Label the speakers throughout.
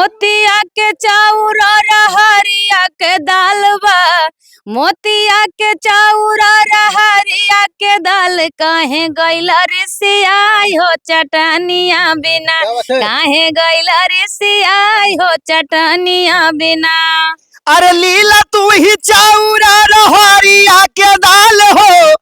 Speaker 1: मोतिया के चाउर और हरिया के दाल बा। मोतिया के चाउर और हरिया के दाल काहे गइला रे सियाई हो चटनिया बिना। काहे गइला रे सियाई हो चटनिया बिना।
Speaker 2: अरे लीला तू ही चाउर और हरिया के दाल हो।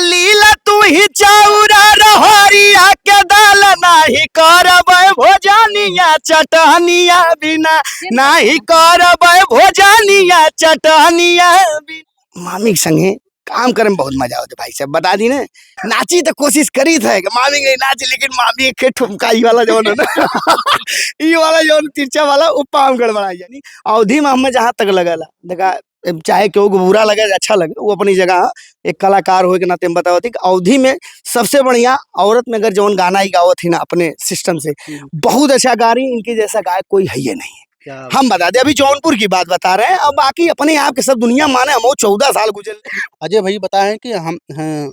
Speaker 2: लीला तू ही चाउर और हरिया के दाल नाही करब भोजनिया चटनिया बिना। नाही करब भोजनिया चटनिया बिना। मामी के संगे काम करे में बहुत मजा होता भाई साहब, बता दी ना। नाची तो कोशिश करी थे मामी नहीं नाची, लेकिन मामी के ठुमका ई वाला जो ना ई वाला जो तिरछा वाला वो पाम गड़बड़ा यानी अवधि में हमें जहाँ तक लगला देखा, चाहे क्यों बुरा लगे अच्छा लगे, वो अपनी जगह एक कलाकार हो के नाते हम बताओ थी। अवधि में सबसे बढ़िया औरत में अगर जौन गाना ही गाओ थी ना अपने सिस्टम से, बहुत अच्छा गा रही। इनकी जैसा गायक कोई है ही नहीं। हम बता दे, अभी जौनपुर की बात बता रहे हैं, अब बाकी अपने आप के सब दुनिया माने। हम 14 साल गुजर।
Speaker 3: अजय भाई बताएं कि हम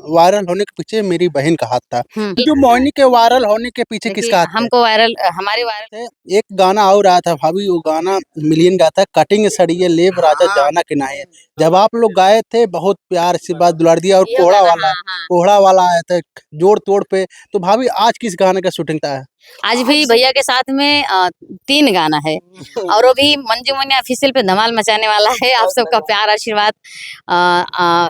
Speaker 3: वायरल होने के पीछे मेरी बहन का हाथ था। जो मोहिनी के वायरल होने के पीछे किसका हाथ?
Speaker 1: हमको वायरल, हमारे वायरल
Speaker 3: एक गाना और आया था भाभी, वो गाना मिलियन का था, कटिंग सड़िए लेब राजा जाना के नाहे। जब आप लोग गाए थे बहुत प्यार से बात दुलार दिया, और कोहड़ा वाला आया था जोड़ तोड़ पे। तो भाभी आज किस गाने का शूटिंग था?
Speaker 1: आज भी भैया के साथ में 3 गाना है, और वो भी मंजू मनिया ऑफिशियल पे धमाल मचाने वाला है। आप सबका प्यार आशीर्वाद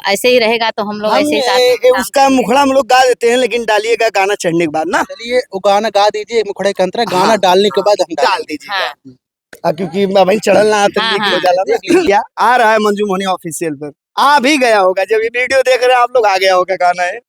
Speaker 1: ऐसे ही रहेगा तो हम लोग ऐसे ही साथ
Speaker 2: उसका मुखड़ा हम लोग गा देते हैं, लेकिन डालिएगा गाना चढ़ने के बाद ना।
Speaker 3: चलिए वो गाना गा दीजिए मुखड़े के अंतर, गाना डालने के बाद हम
Speaker 2: डाल दीजिए। क्योंकि भाई चढ़ल ना क्या आ रहा है मंजू मोहनिया ऑफिशियल पर, आ भी गया होगा। जब ये वीडियो देख रहे हैं आप लोग, आ गया होगा। गाना है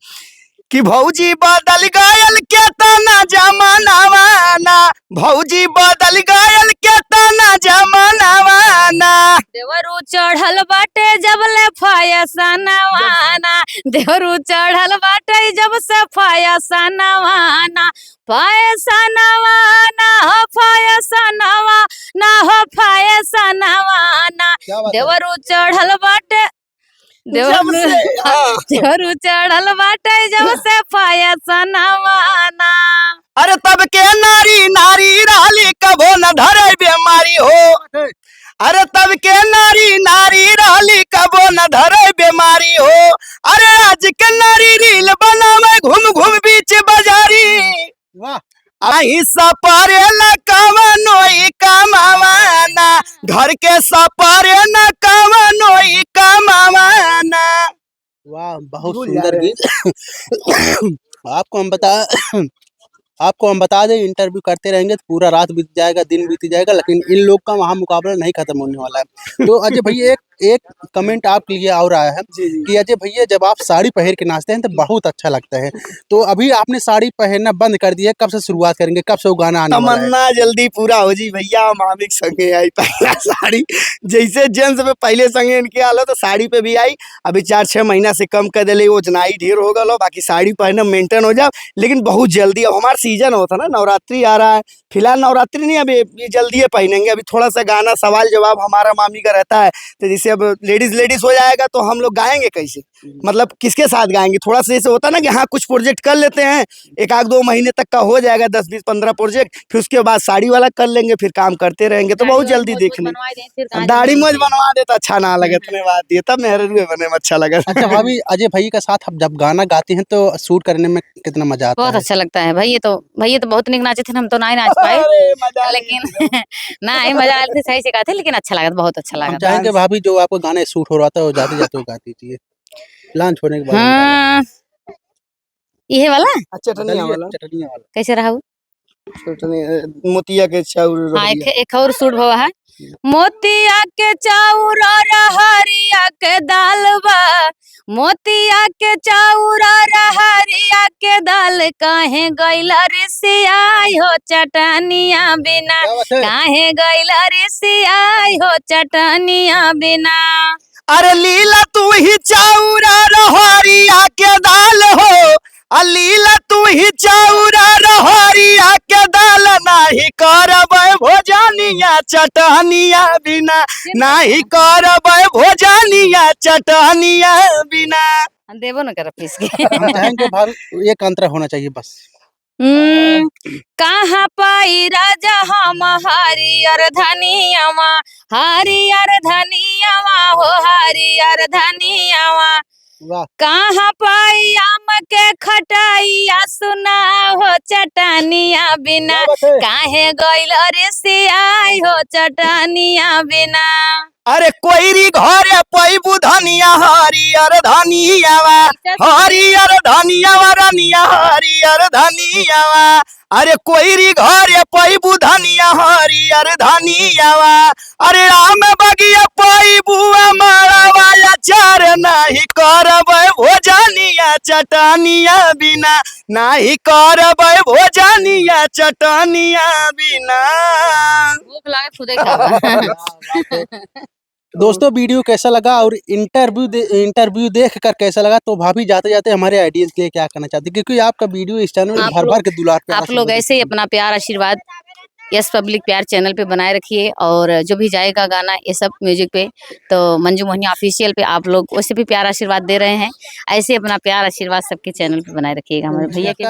Speaker 2: कि भौजी बदल गयल के तना जमानावाना। भौजी बदल गयल के तना जमानावाना।
Speaker 1: देवरू चढ़ल बाटे जब ले फयसनवाना। देवरू चढ़ल बाटे जब से फयसनवाना। फयसनवाना हो फयसनवाना हो फयसनवाना। देवरू चढ़ल बाटे देवरू चढ़ल बाटे जब से फयसनवाना।
Speaker 2: अरे तब के नारी नारी रहली कभो न धरे बीमारी हो। अरे तब के नारी नारी रहली कबो न धरे बीमारी हो। अरे आज के नारी रील बनावे घूम घूम बीच बाजारी। वाह आई सपरे न कवनोई कमावाना। घर के सपरे न कवनोई कमावाना।
Speaker 3: वाह बहुत सुंदर गीत। आपको हम बता दें, इंटरव्यू करते रहेंगे तो पूरा रात बीत जाएगा, दिन बीत जाएगा, लेकिन इन लोग का वहाँ मुकाबला नहीं खत्म होने वाला है। तो अजय भैया एक कमेंट आपके लिए और आया है कि अजय भैया जब आप साड़ी पहन के नाचते हैं तो बहुत अच्छा लगता है। तो अभी आपने साड़ी पहनना बंद कर दिया, कब से शुरुआत करेंगे, कब से वो गाना आने वाला है?
Speaker 2: तमन्ना जल्दी पूरा हो जी भैया। मामिक संगे आई पहला साड़ी, जैसे जेंट्स पे पहले संगे इनके आलो तो साड़ी पे भी आई। अभी 4-6 महीना से कम कर दिले, वो जनाई ढेर हो गलो, बाकी साड़ी पहनना मेंटेन हो जाए। लेकिन बहुत जल्दी अब हमारा सीजन होता ना, नवरात्रि आ रहा है। फिलहाल नवरात्रि नहीं, अभी ये जल्दी पहनेंगे। अभी थोड़ा सा गाना सवाल जवाब हमारा मामी का रहता है, तो जैसे अब लेडीज हो जाएगा तो हम लोग गाएंगे कैसे, मतलब किसके साथ गाएंगे। थोड़ा सा जैसे होता ना कि हाँ कुछ प्रोजेक्ट कर लेते हैं, 1-2 महीने तक का हो जाएगा, 10-20-15 प्रोजेक्ट, फिर उसके बाद साड़ी वाला कर लेंगे, फिर काम करते रहेंगे। तो बहुत जल्दी देखने दाढ़ी मोज बनवा देता अच्छा ना लगे, इतने बात दिए तब मेहर बने में अच्छा लगा।
Speaker 3: अच्छा भाभी, अजय भाई के साथ आप जब गाना गाते हैं तो शूट करने में कितना मजा आता है?
Speaker 1: बहुत अच्छा लगता है भाई। ये तो बहुत निक नाचे थे, हम तो नहीं नाच पाए, लेकिन नहीं मजा आया थे, सही से गाते, लेकिन अच्छा लगा, बहुत अच्छा लगा।
Speaker 3: हम चाहेंगे भाभी जो आपको गाने शूट हो रहा था वो जाते जाते गा दीजिए लॉन्च होने के बाद।
Speaker 1: हाँ ये वाला
Speaker 3: चटनिया वाला
Speaker 1: कैसे रहा?
Speaker 2: मोतिया के चाउर।
Speaker 1: हाँ एक और सूट भवा है। मोतिया के चाउर और हरिया के दाल बा। मोतिया के चाउर और हरिया के दाल काहे गइला रे सियाई हो चटनिया बिना। काहे गइला रे सियाई हो चटनिया बिना।
Speaker 2: अरे लीला तू ही चाउर और हरिया के दाल हो। लीला तू ही चाउर और हरिया के दाल नाही करब भोजनिया चटनिया बिना। नाही करब भोजनिया चटनिया बिना।
Speaker 1: देवो न कर पीस के।
Speaker 3: हम चाहेंगे भाभी एक अंतरा होना चाहिए बस।
Speaker 1: कहाँ पाई राजा हम हरियर धनियावा, हरियर धनियावा हो हरियर धनियावा।
Speaker 3: वाह।
Speaker 1: कहाँ पाई आम के खटाइया, सुना हो चटनिया बिना,
Speaker 3: क्या बात है?
Speaker 1: काहे गइल रे सियाई हो चटनिया बिना।
Speaker 2: अरे कोईरी घरे पैबू धनिया हरियर धनियावा, हरियर धनियावा रनिया हरियर धनियावा। अरे कोईरी घरे पैबू धनिया हरियर धनियावा। अरे राम बगिया पैबू मारवा अचार, नहीं करबै भोजनिया चटनिया बिना, नहीं करबै भोजनिया चटनिया बिना।
Speaker 1: भूख लागे खुदे खावा।
Speaker 3: दोस्तों वीडियो कैसा लगा और इंटरव्यू देख कर कैसा लगा, तो भाभी जाते जाते हमारे आइडियंस के लिए क्या करना चाहती है, क्योंकि आपका वीडियो इस चैनल में
Speaker 1: आप
Speaker 3: भर
Speaker 1: लोग-
Speaker 3: भर के दुलार पे
Speaker 1: आप लोग ऐसे ही अपना प्यार आशीर्वाद यस पब्लिक प्यार चैनल पे बनाए रखिए, और जो भी जाएगा गाना ये सब म्यूजिक पे, तो मंजू मोहनिया ऑफिशियल पे आप लोग वैसे भी प्यार आशीर्वाद दे रहे हैं, ऐसे अपना प्यार आशीर्वाद सबके चैनल पे बनाए रखिएगा हमारे भैया के।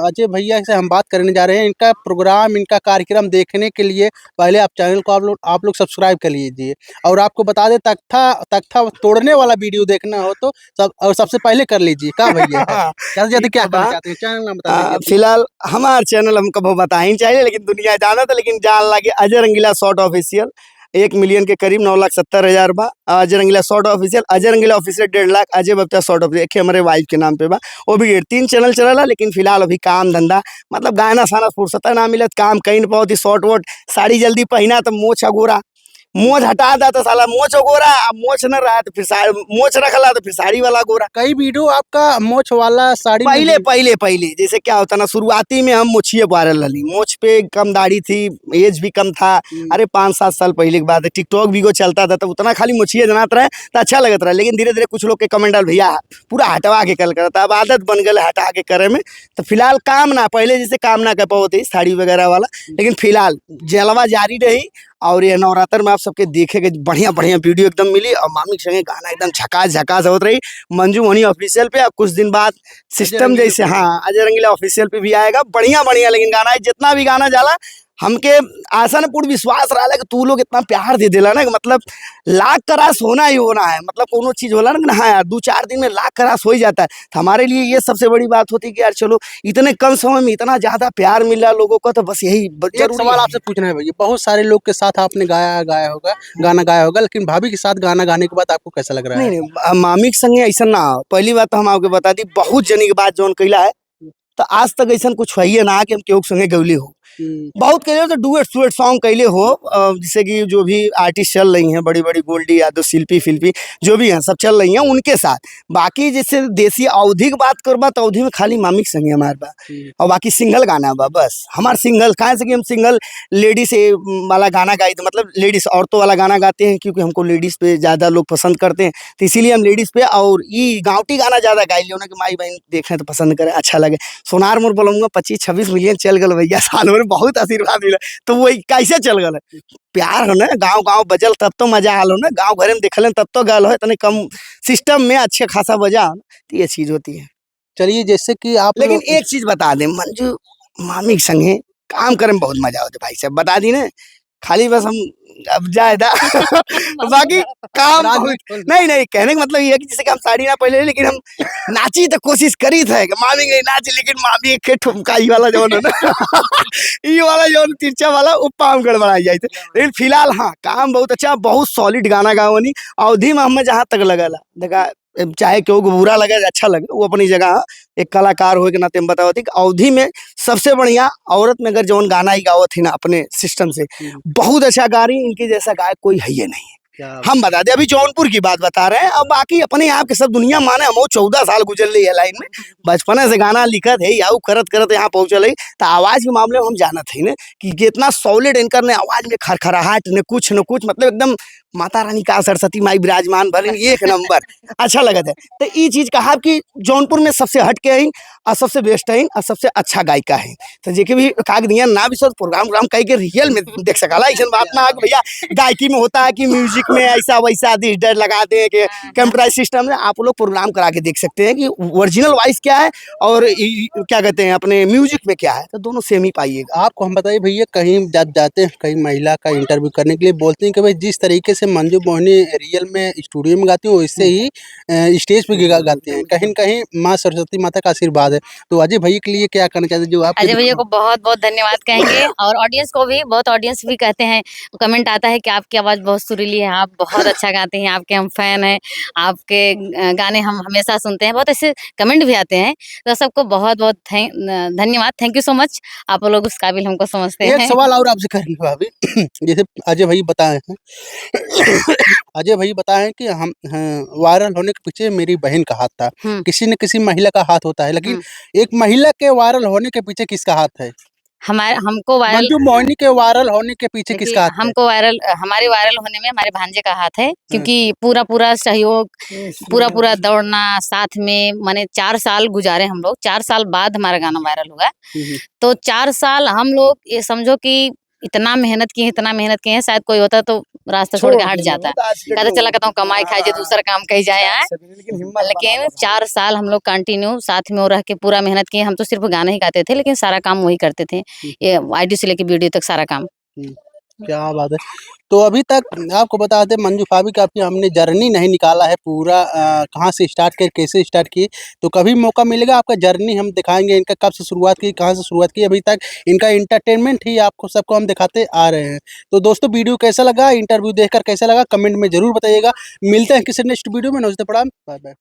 Speaker 3: अजय भैया से हम बात करने जा रहे हैं। इनका प्रोग्राम, इनका कार्यक्रम देखने के लिए पहले आप चैनल को आप लोग सब्सक्राइब कर लीजिए, और आपको बता दें तख्ता तोड़ने वाला वीडियो देखना हो तो सबसे पहले कर लीजिए। क्या भैया जल्दी जल्दी क्या करना चाहते हैं, चैनल नाम बता दीजिए।
Speaker 2: फिलहाल हमार चैनल हमको वो बता ही चाहिए, लेकिन दुनिया जाना था, लेकिन जान लगे Ajay Rangila short official 1 million के करीब 9,70,000 बा। Ajay Rangila short official, Ajay Rangila official 1.5 lakh, Ajay बप्ता शॉर्ट ऑफिशियल एक हमारे वाइफ के नाम पे बा, वो भी 3 चैनल चला। लेकिन फिलहाल अभी काम धंधा मतलब गाना साना फुर्सत ना मिलत, काम कहीं बहुत ही शॉर्ट वोट, साड़ी जल्दी पहना तो मोछ अगोरा, मोछ हटा दा तो साला मोछ गोरा, अब मोछ न रहा तो फिर मोछ रखला तो फिर साड़ी वाला गोरा।
Speaker 3: कई वीडियो आपका मोछ वाला साड़ी में
Speaker 2: पहले जैसे क्या होता ना, शुरुआती में हम मोछिए वायरल रही, मोछ पे कम दाढ़ी थी, एज भी कम था। अरे 5-7 साल पहले की बात है, टिकटॉक वीडियो चलता था, तो उतना खाली मोछिए जनात रहे तो अच्छा लगता रहा। लेकिन धीरे धीरे कुछ लोग के कमेंट डाल, भैया पूरा हटवा के कल करता, अब आदत बन गए हटा के करे में। तो फिलहाल काम ना पहले जैसे काम ना कर पाओ साड़ी वगैरह वाला, लेकिन फिलहाल जलवा जारी रही। और ये नवरात्र में आप सबके देखेंगे बढ़िया बढ़िया वीडियो एकदम मिली, और मामी के संगे गाना एकदम झकास होत रही मंजू मोहनी ऑफिशियल पे। अब कुछ दिन बाद सिस्टम जैसे हाँ अजय रंगीला ऑफिशियल पे भी आएगा, बढ़िया लेकिन गाना है, जितना भी गाना जाला हमके आशा ने पूर्ण विश्वास रहा कि तू लोग इतना प्यार दे दिला ना, मतलब लाख क्रॉस होना ही होना है, मतलब कोनो चीज होला ना, हाँ यार 2-4 दिन में लाख क्रॉस हो ही जाता है। तो हमारे लिए ये सबसे बड़ी बात होती है कि यार चलो इतने कम समय में इतना ज्यादा प्यार मिला लोगों को, तो बस यही
Speaker 3: एक सवाल आपसे पूछना है भैया, बहुत सारे लोग के साथ आपने गाना गाया होगा, लेकिन भाभी के साथ गाना गाने के बाद आपको कैसा लग रहा है?
Speaker 2: नहीं, मामी के संगे ऐसा ना हो। पहली बात तो हम आपको बता दी, बहुत जनी के बात जोन कैला है, तो आज तक ऐसा कुछ है ना कि हम केहू के संगे गौली हो। बहुत कैले तो डुएट सॉन्ग कैले हो, जैसे कि जो भी आर्टिस्ट चल रही हैं, बड़ी बड़ी गोल्डी यादव, शिल्पी जो भी हैं सब चल रही हैं उनके साथ। बाकी जैसे देसी अवधि की बात करबा तो अवधि में खाली मामी के संगे हमारे बा, और बाकी सिंगल गाना बा बस हमार सिंगल। कहाँ से कि हम सिंगल लेडीज वाला गाना गाए थे, मतलब लेडीज औरतों वाला गाना गाते हैं, क्योंकि हमको लेडीज पे ज़्यादा लोग पसंद करते हैं, तो इसीलिए हम लेडीज पे और ये गाँवटी गाना ज़्यादा गाई लियो ना, कि माई बहन देखें तो पसंद करें, अच्छा लगे। सोनार मोर बोलूँगा 25-26 मिलियन चल गल भैया साल भर, बहुत आशीर्वाद मिला। तो वही कैसे चल गल है, प्यार हो ना, गाँव बजल तब तो मजा आल हो ना, गाँव घर में देखल तब तो गल हो, इतने कम सिस्टम में अच्छे खासा बजा, तो ये चीज होती है।
Speaker 3: चलिए जैसे कि आप
Speaker 2: लेकिन एक चीज बता दें, मंजू मामी के संगे काम करे में बहुत मजा होता है भाई साहब, बता दी ना, खाली बस हम अब जायदा बाकी काम नहीं कहने का मतलब ये है कि जैसे कि हम साड़ी ना पहले, लेकिन हम नाची तो कोशिश करी थे कि मामी गई नाच, लेकिन मामी के ठुमका ई वाला जो ना ई वाला जो तिरछा वाला वो पाम गड़बड़ाई जाए थे। लेकिन फिलहाल हाँ काम बहुत अच्छा, बहुत सॉलिड गाना गावनी। अवधि में हमें जहाँ तक लगल देखा, चाहे केहू को बुरा लगे अच्छा लगे, वो अपनी जगह एक कलाकार हो के नाते हम बतावती कि अवधि में सबसे बढ़िया औरत में अगर जौन गाना ही गावत थी ना अपने सिस्टम से, बहुत अच्छा गा रही, इनके जैसा गायक कोई है ये नहीं। हम बता दें, अभी जौनपुर की बात बता रहे हैं, अब बाकी अपने आप के सब दुनिया माने, हम 14 साल गुजर ली है लाइन में, बचपन से गाना लिखत है या करत यहाँ पहुंचल है। तो आवाज के मामले में हम जानत है ना कि कितना सॉलिड इनकर ने आवाज में खरखराहट ने कुछ न कुछ, मतलब एकदम माता रानी का सरस्वती माई विराजमान भरिन एक नंबर अच्छा लगत है। तो ये चीज कहा कि जौनपुर में सबसे हट के है और सबसे बेस्ट है और सबसे अच्छा गायिका है। तो जेके भी काग दिया ना भी सब प्रोग्राम कह के रियल में देख सकला। ऐसा बात ना है कि भैया गायकी में होता है कि म्यूजिक में ऐसा वैसा दिस डर लगा दे के कंप्यूटराइज सिस्टम में आप लोग प्रोग्राम करा के देख सकते हैं कि ओरिजिनल वॉइस क्या है और क्या कहते हैं अपने म्यूजिक में क्या है, तो दोनों सेम ही पाइएगा।
Speaker 3: आपको हम बताइए भैया, कहीं जब जाते हैं कहीं महिला का इंटरव्यू करने के लिए, बोलते हैं कि भाई जिस तरीके से मंजू मोहिनी रियल में स्टूडियो में गाती है वैसे ही स्टेज पे गाती हैं। कहीं न कहीं माँ सरस्वती माता का आशीर्वाद है। तो अजय भैया के लिए क्या कहना चाहते हैं जो आप
Speaker 1: अजय भैया को बहुत बहुत धन्यवाद कहेंगे और ऑडियंस को भी, बहुत ऑडियंस भी कहते हैं, कमेंट आता है कि आपकी आवाज़ बहुत सुरीली है, आप बहुत अच्छा गाते हैं, आपके हम फैन हैं, आपके गाने हम हमेशा सुनते हैं, बहुत ऐसे कमेंट भी आते हैं। तो सबको बहुत बहुत धन्यवाद, थैंक यू सो मच, आप लोग उस काबिल हमको समझते
Speaker 3: एक
Speaker 1: हैं।
Speaker 3: सवाल और आपसे करेंगे भाभी जैसे अजय भाई बताए हैं अजय भाई बताए हैं कि हम वायरल होने के पीछे मेरी बहन का हाथ था। किसी न किसी महिला का हाथ होता है, लेकिन एक महिला के वायरल होने के पीछे किसका हाथ है?
Speaker 1: हमको वायरल,
Speaker 3: मंजू मोहिनी के वायरल होने के पीछे
Speaker 1: देखिए,
Speaker 3: किसका हाथ है?
Speaker 1: हमको हमारे वायरल होने में हमारे भांजे का हाथ है, क्योंकि पूरा सहयोग, पूरा दौड़ना साथ में, माने 4 साल गुजारे हम लोग, 4 साल बाद हमारा गाना वायरल हुआ। तो 4 साल हम लोग ये समझो कि इतना मेहनत किए हैं, शायद कोई होता तो रास्ता छोड़ के हट जाता, कहता चला कहता हूँ कमाई खाए जे दूसरा काम कही जाए आए। लेकिन 4 साल हम लोग कंटिन्यू साथ में वो रह के पूरा मेहनत किए। हम तो सिर्फ गाना ही गाते थे, लेकिन सारा काम वही करते थे, ये आईडी से लेके वीडियो तक सारा काम।
Speaker 3: क्या बात है। तो अभी तक आपको बता दें मंजू भाभी का आपकी हमने जर्नी नहीं निकाला है पूरा, कहाँ से स्टार्ट किए, कैसे स्टार्ट किए। तो कभी मौका मिलेगा आपका जर्नी हम दिखाएंगे, इनका कब से शुरुआत की, कहाँ से शुरुआत की। अभी तक इनका इंटरटेनमेंट ही आपको सबको हम दिखाते आ रहे हैं। तो दोस्तों वीडियो कैसा लगा, इंटरव्यू देखकर कैसा लगा, कमेंट में जरूर बताइएगा। मिलते हैं किसी नेक्स्ट वीडियो में। नमस्ते, प्रणाम, बाय बाय।